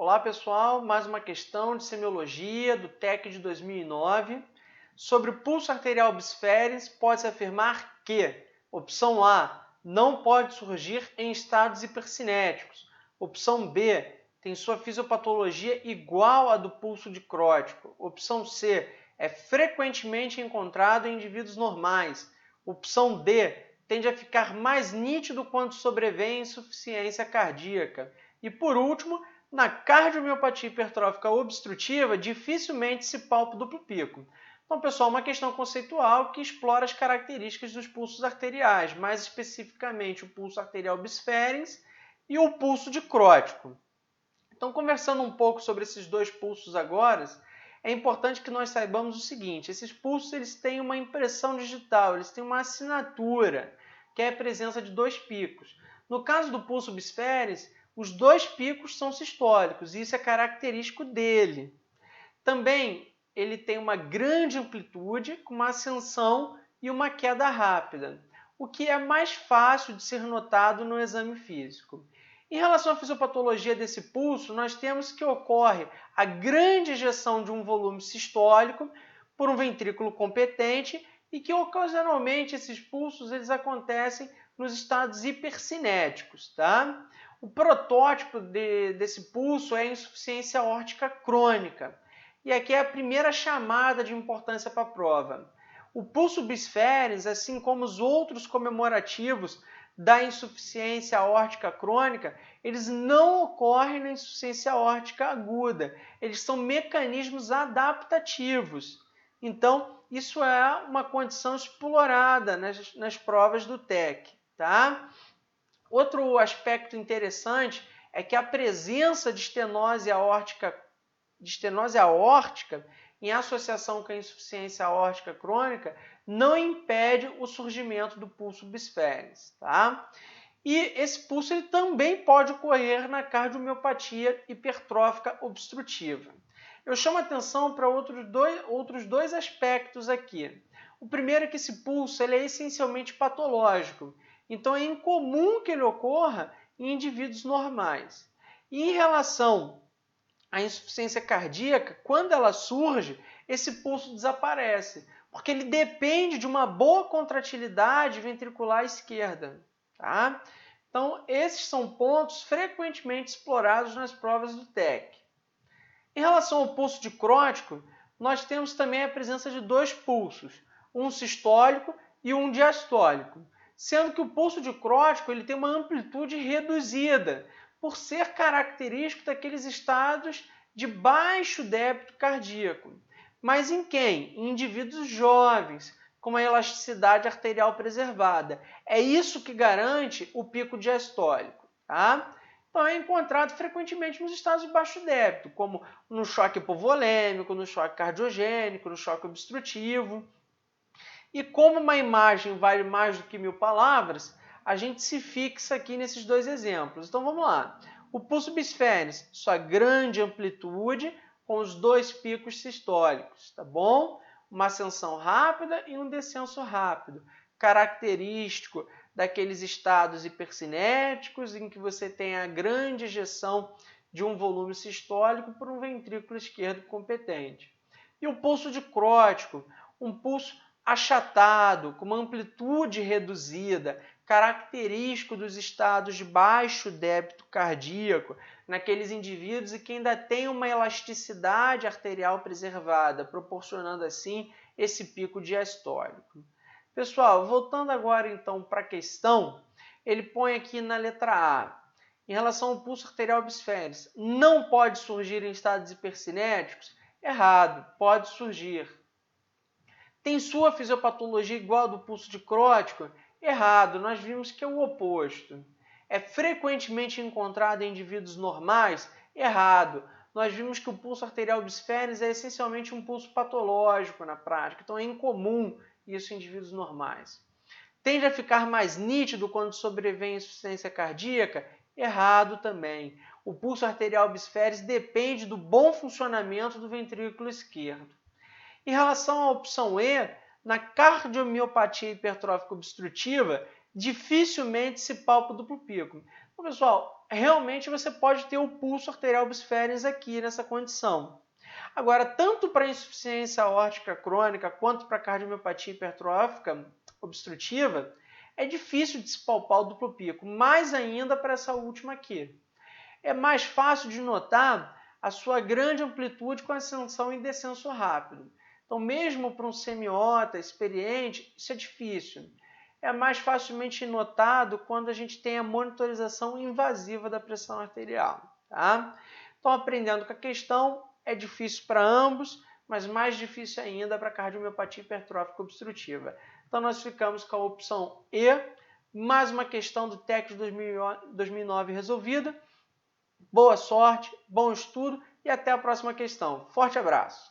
Olá pessoal, mais uma questão de semiologia do TEC de 2009. Sobre o pulso arterial bisferens, pode-se afirmar que, opção A, não pode surgir em estados hipercinéticos. Opção B, tem sua fisiopatologia igual à do pulso dicrótico. Opção C, é frequentemente encontrado em indivíduos normais. Opção D, tende a ficar mais nítido quando sobrevém insuficiência cardíaca. E por último, na cardiomiopatia hipertrófica obstrutiva, dificilmente se palpa o duplo pico. Então, pessoal, uma questão conceitual que explora as características dos pulsos arteriais, mais especificamente o pulso arterial bisferens e o pulso dicrótico. Então, conversando um pouco sobre esses dois pulsos agora, é importante que nós saibamos o seguinte: esses pulsos eles têm uma impressão digital, eles têm uma assinatura, que é a presença de dois picos. No caso do pulso bisferens, os dois picos são sistólicos, e isso é característico dele. Também ele tem uma grande amplitude, com uma ascensão e uma queda rápida, o que é mais fácil de ser notado no exame físico. Em relação à fisiopatologia desse pulso, nós temos que ocorre a grande ejeção de um volume sistólico por um ventrículo competente e que ocasionalmente esses pulsos eles acontecem nos estados hipercinéticos, tá? O protótipo desse pulso é a insuficiência aórtica crônica. E aqui é a primeira chamada de importância para a prova. O pulso bisferens, assim como os outros comemorativos da insuficiência aórtica crônica, eles não ocorrem na insuficiência aórtica aguda. Eles são mecanismos adaptativos. Então, isso é uma condição explorada nas provas do TEC, tá? Outro aspecto interessante é que a presença de estenose aórtica em associação com a insuficiência aórtica crônica não impede o surgimento do pulso bisferens, tá? E esse pulso ele também pode ocorrer na cardiomiopatia hipertrófica obstrutiva. Eu chamo a atenção para outros dois aspectos aqui. O primeiro é que esse pulso ele é essencialmente patológico, então é incomum que ele ocorra em indivíduos normais. E em relação à insuficiência cardíaca, quando ela surge, esse pulso desaparece, porque ele depende de uma boa contratilidade ventricular esquerda. Tá? Então, esses são pontos frequentemente explorados nas provas do TEC. Em relação ao pulso dicrótico, nós temos também a presença de dois pulsos, um sistólico e um diastólico, sendo que o pulso dicrótico ele tem uma amplitude reduzida, por ser característico daqueles estados de baixo débito cardíaco. Mas em quem? Em indivíduos jovens, com uma elasticidade arterial preservada. É isso que garante o pico diastólico. Tá? Então é encontrado frequentemente nos estados de baixo débito, como no choque hipovolêmico, no choque cardiogênico, no choque obstrutivo. E como uma imagem vale mais do que 1000 palavras, a gente se fixa aqui nesses dois exemplos. Então vamos lá. O pulso bisferens, sua grande amplitude com os dois picos sistólicos, tá bom? Uma ascensão rápida e um descenso rápido, característico daqueles estados hipercinéticos em que você tem a grande ejeção de um volume sistólico por um ventrículo esquerdo competente. E o pulso dicrótico, um pulso achatado, com uma amplitude reduzida, característico dos estados de baixo débito cardíaco, naqueles indivíduos e que ainda tem uma elasticidade arterial preservada, proporcionando assim esse pico diastólico. Pessoal, voltando agora então para a questão, ele põe aqui na letra A, em relação ao pulso arterial bisferens, não pode surgir em estados hipercinéticos? Errado, pode surgir. Tem sua fisiopatologia igual ao do pulso dicrótico? Errado, nós vimos que é o oposto. É frequentemente encontrado em indivíduos normais? Errado. Nós vimos que o pulso arterial bisferens é essencialmente um pulso patológico na prática, então é incomum isso em indivíduos normais. Tende a ficar mais nítido quando sobrevém insuficiência cardíaca? Errado também. O pulso arterial bisferens depende do bom funcionamento do ventrículo esquerdo. Em relação à opção E, na cardiomiopatia hipertrófica obstrutiva, dificilmente se palpa o duplo pico. Então, pessoal, realmente você pode ter o pulso arterial bisférens aqui nessa condição. Agora, tanto para insuficiência aórtica crônica quanto para cardiomiopatia hipertrófica obstrutiva, é difícil de se palpar o duplo pico, mais ainda para essa última aqui. É mais fácil de notar a sua grande amplitude com ascensão e descenso rápido. Então, mesmo para um semiota experiente, isso é difícil. É mais facilmente notado quando a gente tem a monitorização invasiva da pressão arterial. Tá? Então, aprendendo com a questão, é difícil para ambos, mas mais difícil ainda para a cardiomiopatia hipertrófica obstrutiva. Então, nós ficamos com a opção E, mais uma questão do TEC de 2009 resolvida. Boa sorte, bom estudo e até a próxima questão. Forte abraço!